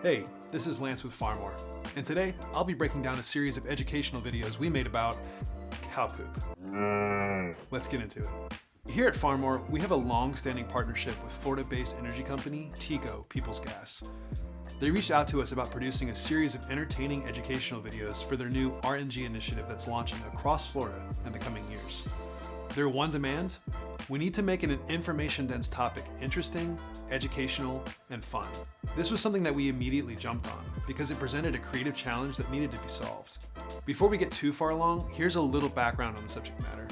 Hey, this is Lance with Farmore, and today I'll be breaking down a series of educational videos we made about cow poop. Let's get into it. Here at Farmore, we have a long-standing partnership with Florida-based energy company TECO Peoples Gas. They reached out to us about producing a series of entertaining educational videos for their new RNG initiative that's launching across Florida in the coming years. Their one demand: we need to make an information-dense topic interesting, educational, and fun. This was something that we immediately jumped on because it presented a creative challenge that needed to be solved. Before we get too far along, here's a little background on the subject matter.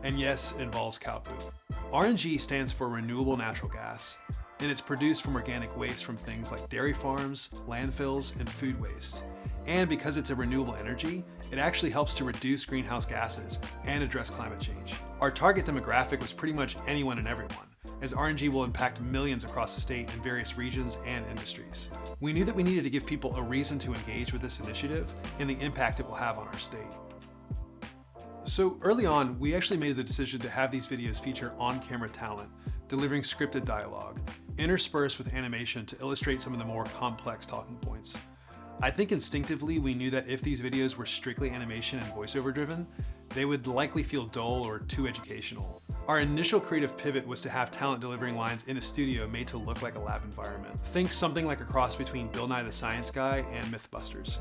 And yes, it involves cow poop. RNG stands for renewable natural gas, and it's produced from organic waste from things like dairy farms, landfills, and food waste. And because it's a renewable energy, it actually helps to reduce greenhouse gases and address climate change. Our target demographic was pretty much anyone and everyone, as RNG will impact millions across the state in various regions and industries. We knew that we needed to give people a reason to engage with this initiative and the impact it will have on our state. So early on, we actually made the decision to have these videos feature on-camera talent, delivering scripted dialogue, interspersed with animation to illustrate some of the more complex talking points. I think instinctively we knew that if these videos were strictly animation and voiceover driven, they would likely feel dull or too educational. Our initial creative pivot was to have talent delivering lines in a studio made to look like a lab environment. Think something like a cross between Bill Nye the Science Guy and Mythbusters.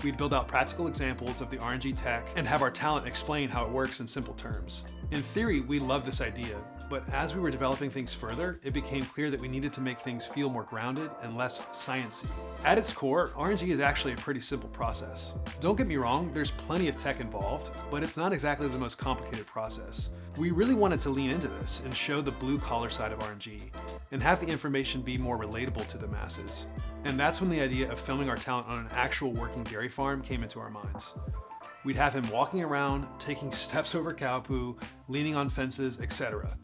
We'd build out practical examples of the RNG tech and have our talent explain how it works in simple terms. In theory, we loved this idea, but as we were developing things further, it became clear that we needed to make things feel more grounded and less sciencey. At its core, RNG is actually a pretty simple process. Don't get me wrong, there's plenty of tech involved, but it's not exactly the most complicated process. We really wanted to lean into this and show the blue-collar side of RNG, and have the information be more relatable to the masses. And that's when the idea of filming our talent on an actual working dairy farm came into our minds. We'd have him walking around, taking steps over cow poo, leaning on fences, etc.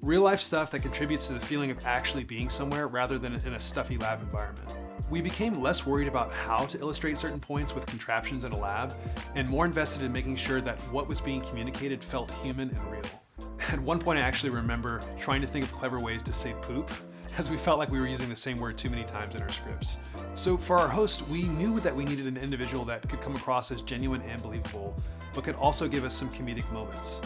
Real life stuff that contributes to the feeling of actually being somewhere rather than in a stuffy lab environment. We became less worried about how to illustrate certain points with contraptions in a lab, and more invested in making sure that what was being communicated felt human and real. At one point I actually remember trying to think of clever ways to say poop, as we felt like we were using the same word too many times in our scripts. So for our host, we knew that we needed an individual that could come across as genuine and believable, but could also give us some comedic moments.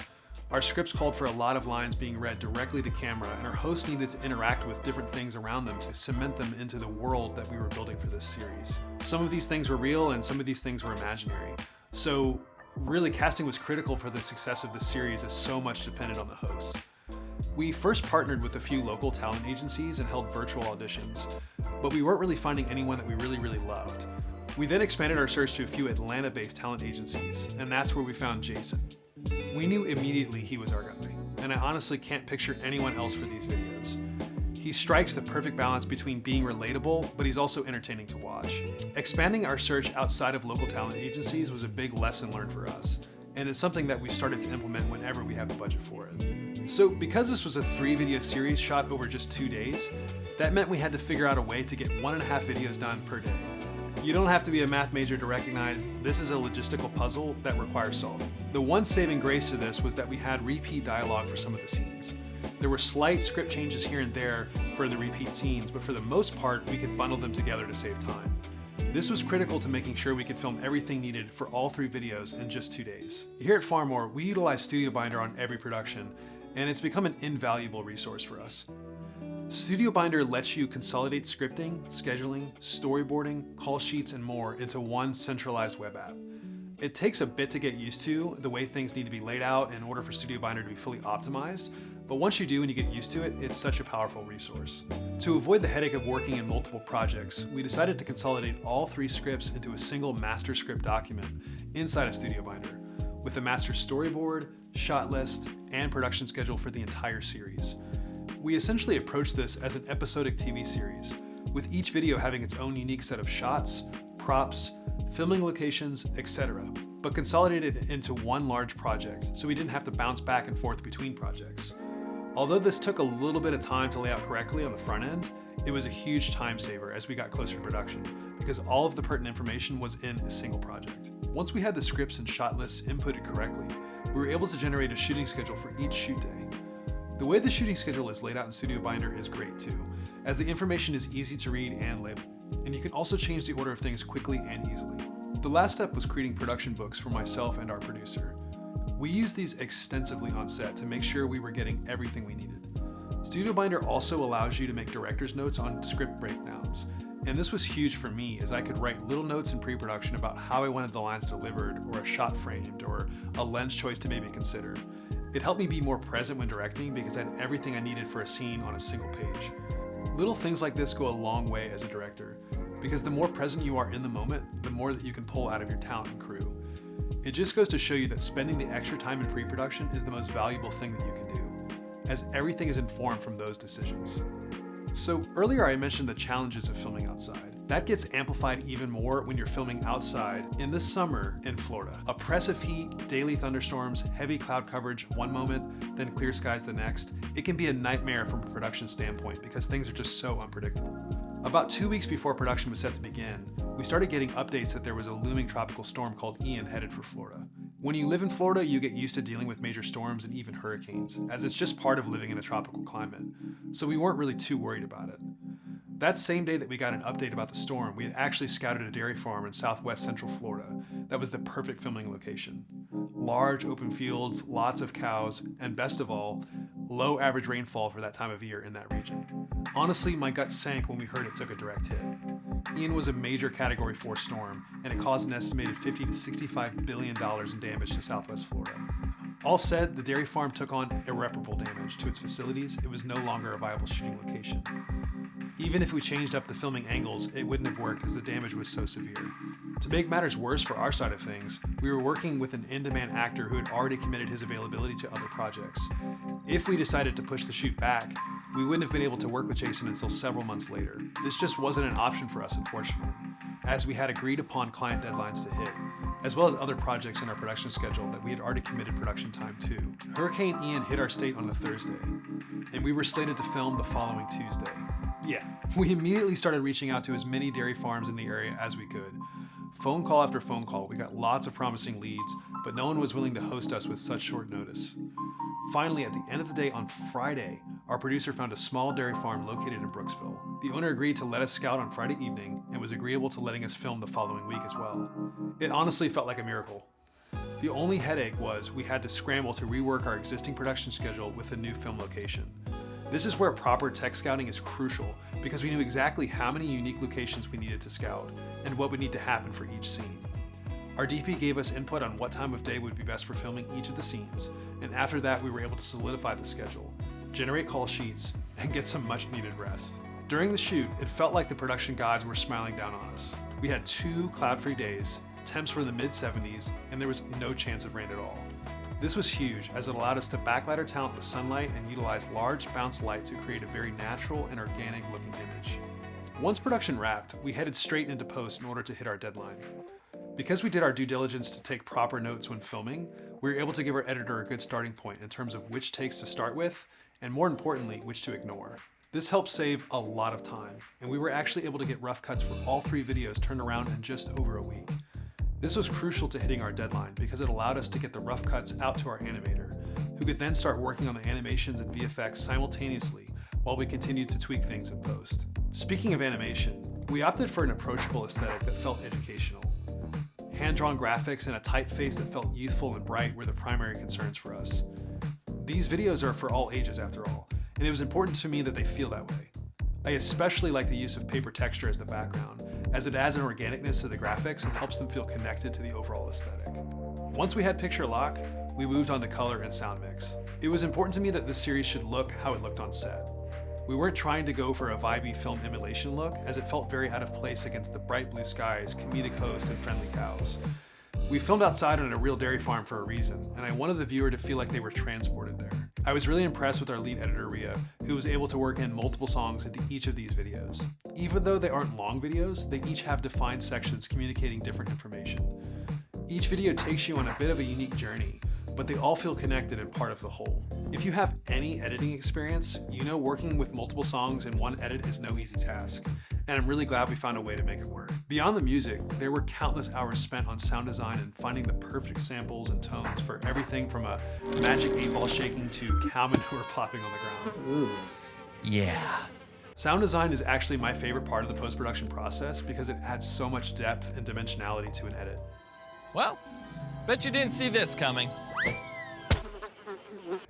Our scripts called for a lot of lines being read directly to camera, and our host needed to interact with different things around them to cement them into the world that we were building for this series. Some of these things were real and some of these things were imaginary. So really, casting was critical for the success of this series, as so much depended on the host. We first partnered with a few local talent agencies and held virtual auditions, but we weren't really finding anyone that we really loved. We then expanded our search to a few Atlanta-based talent agencies, and that's where we found Jason. We knew immediately he was our guy, and I honestly can't picture anyone else for these videos. He strikes the perfect balance between being relatable, but he's also entertaining to watch. Expanding our search outside of local talent agencies was a big lesson learned for us, and it's something that we've started to implement whenever we have the budget for it. So because this was a 3-video series shot over just 2 days, that meant we had to figure out a way to get 1.5 videos done per day. You don't have to be a math major to recognize this is a logistical puzzle that requires solving. The one saving grace to this was that we had repeat dialogue for some of the scenes. There were slight script changes here and there for the repeat scenes, but for the most part, we could bundle them together to save time. This was critical to making sure we could film everything needed for all 3 videos in just 2 days. Here at Farmore, we utilize Studio Binder on every production, and it's become an invaluable resource for us. Studio Binder lets you consolidate scripting, scheduling, storyboarding, call sheets, and more into one centralized web app. It takes a bit to get used to the way things need to be laid out in order for Studio Binder to be fully optimized, but once you do and you get used to it, it's such a powerful resource. To avoid the headache of working in multiple projects, we decided to consolidate all 3 scripts into a single master script document inside of Studio Binder, with a master storyboard, shot list, and production schedule for the entire series. We essentially approached this as an episodic TV series, with each video having its own unique set of shots, props, filming locations, etc., but consolidated into one large project so we didn't have to bounce back and forth between projects. Although this took a little bit of time to lay out correctly on the front end, it was a huge time saver as we got closer to production, because all of the pertinent information was in a single project. Once we had the scripts and shot lists inputted correctly, we were able to generate a shooting schedule for each shoot day. The way the shooting schedule is laid out in Studio Binder is great too, as the information is easy to read and label. and you can also change the order of things quickly and easily. The last step was creating production books for myself and our producer. We used these extensively on set to make sure we were getting everything we needed. Studio Binder also allows you to make director's notes on script breakdowns, and this was huge for me as I could write little notes in pre-production about how I wanted the lines delivered, or a shot framed, or a lens choice to maybe consider. It helped me be more present when directing because I had everything I needed for a scene on a single page. Little things like this go a long way as a director, because the more present you are in the moment, the more that you can pull out of your talent and crew. It just goes to show you that spending the extra time in pre-production is the most valuable thing that you can do, as everything is informed from those decisions. So earlier I mentioned the challenges of filming outside. That gets amplified even more when you're filming outside in the summer in Florida. Oppressive heat, daily thunderstorms, heavy cloud coverage one moment, then clear skies the next. It can be a nightmare from a production standpoint because things are just so unpredictable. About 2 weeks before production was set to begin, we started getting updates that there was a looming tropical storm called Ian headed for Florida. When you live in Florida, you get used to dealing with major storms and even hurricanes, as it's just part of living in a tropical climate. So we weren't really too worried about it. That same day that we got an update about the storm, we had actually scouted a dairy farm in southwest central Florida that was the perfect filming location. Large open fields, lots of cows, and best of all, low average rainfall for that time of year in that region. Honestly, my gut sank when we heard it took a direct hit. Ian was a major Category 4 storm, and it caused an estimated $50 to $65 billion in damage to southwest Florida. All said, the dairy farm took on irreparable damage to its facilities. It was no longer a viable shooting location. Even if we changed up the filming angles, it wouldn't have worked as the damage was so severe. To make matters worse for our side of things, we were working with an in-demand actor who had already committed his availability to other projects. If we decided to push the shoot back, we wouldn't have been able to work with Jason until several months later. This just wasn't an option for us, unfortunately, as we had agreed upon client deadlines to hit, as well as other projects in our production schedule that we had already committed production time to. Hurricane Ian hit our state on a Thursday, and we were slated to film the following Tuesday. Yeah, we immediately started reaching out to as many dairy farms in the area as we could. Phone call after phone call, we got lots of promising leads, but no one was willing to host us with such short notice. Finally, at the end of the day on Friday, our producer found a small dairy farm located in Brooksville. The owner agreed to let us scout on Friday evening and was agreeable to letting us film the following week as well. It honestly felt like a miracle. The only headache was we had to scramble to rework our existing production schedule with a new film location. This is where proper tech scouting is crucial because we knew exactly how many unique locations we needed to scout and what would need to happen for each scene. Our DP gave us input on what time of day would be best for filming each of the scenes, and after that we were able to solidify the schedule, generate call sheets, and get some much needed rest. During the shoot, it felt like the production gods were smiling down on us. We had 2 cloud-free days, temps were in the mid-70s, and there was no chance of rain at all. This was huge as it allowed us to backlight our talent with sunlight and utilize large bounce light to create a very natural and organic looking image. Once production wrapped, we headed straight into post in order to hit our deadline. Because we did our due diligence to take proper notes when filming, we were able to give our editor a good starting point in terms of which takes to start with, and more importantly, which to ignore. This helped save a lot of time, and we were actually able to get rough cuts for all 3 videos turned around in just over a week. This was crucial to hitting our deadline because it allowed us to get the rough cuts out to our animator, who could then start working on the animations and VFX simultaneously while we continued to tweak things in post. Speaking of animation, we opted for an approachable aesthetic that felt educational. Hand-drawn graphics and a typeface that felt youthful and bright were the primary concerns for us. These videos are for all ages after all, and it was important to me that they feel that way. I especially like the use of paper texture as the background, as it adds an organicness to the graphics and helps them feel connected to the overall aesthetic. Once we had picture lock, we moved on to color and sound mix. It was important to me that this series should look how it looked on set. We weren't trying to go for a vibey film emulation look, as it felt very out of place against the bright blue skies, comedic host, and friendly cows. We filmed outside on a real dairy farm for a reason, and I wanted the viewer to feel like they were transported there. I was really impressed with our lead editor, Rhea, who was able to work in multiple songs into each of these videos. Even though they aren't long videos, they each have defined sections communicating different information. Each video takes you on a bit of a unique journey, but they all feel connected and part of the whole. If you have any editing experience, you know working with multiple songs in one edit is no easy task, and I'm really glad we found a way to make it work. Beyond the music, there were countless hours spent on sound design and finding the perfect samples and tones for everything from a magic 8-ball shaking to cow manure plopping on the ground. Ooh. Yeah, Sound design is actually my favorite part of the post-production process because it adds so much depth and dimensionality to an edit. Well, bet you didn't see this coming.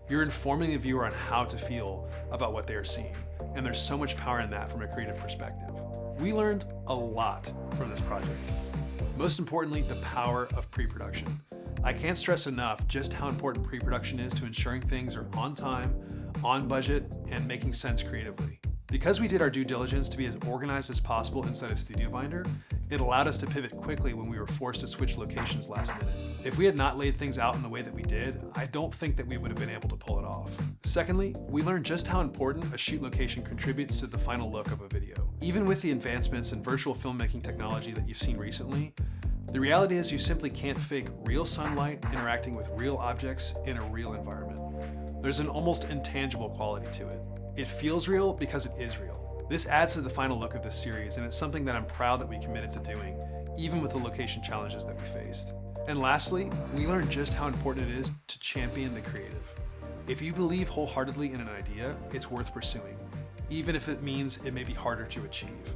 You're informing the viewer on how to feel about what they are seeing, and there's so much power in that from a creative perspective. We learned a lot from this project. Most importantly, the power of pre-production. I can't stress enough just how important pre-production is to ensuring things are on time, on budget, and making sense creatively. Because we did our due diligence to be as organized as possible inside of Studio Binder, it allowed us to pivot quickly when we were forced to switch locations last minute. If we had not laid things out in the way that we did, I don't think that we would have been able to pull it off. Secondly, we learned just how important a shoot location contributes to the final look of a video. Even with the advancements in virtual filmmaking technology that you've seen recently, the reality is you simply can't fake real sunlight interacting with real objects in a real environment. There's an almost intangible quality to it. It feels real because it is real. This adds to the final look of this series, and it's something that I'm proud that we committed to doing, even with the location challenges that we faced. And lastly, we learned just how important it is to champion the creative. If you believe wholeheartedly in an idea, it's worth pursuing, even if it means it may be harder to achieve.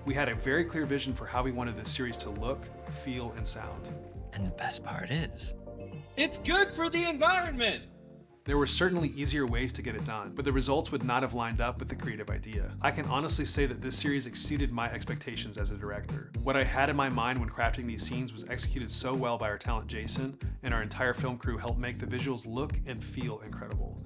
We had a very clear vision for how we wanted this series to look, feel, and sound. And the best part is, it's good for the environment. There were certainly easier ways to get it done, but the results would not have lined up with the creative idea. I can honestly say that this series exceeded my expectations as a director. What I had in my mind when crafting these scenes was executed so well by our talent Jason, and our entire film crew helped make the visuals look and feel incredible.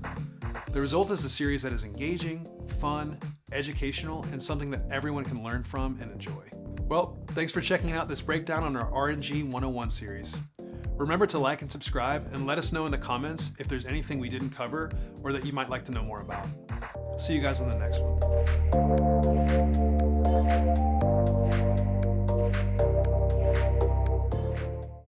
The result is a series that is engaging, fun, educational, and something that everyone can learn from and enjoy. Well, thanks for checking out this breakdown on our RNG 101 series. Remember to like and subscribe, and let us know in the comments if there's anything we didn't cover or that you might like to know more about. See you guys on the next one.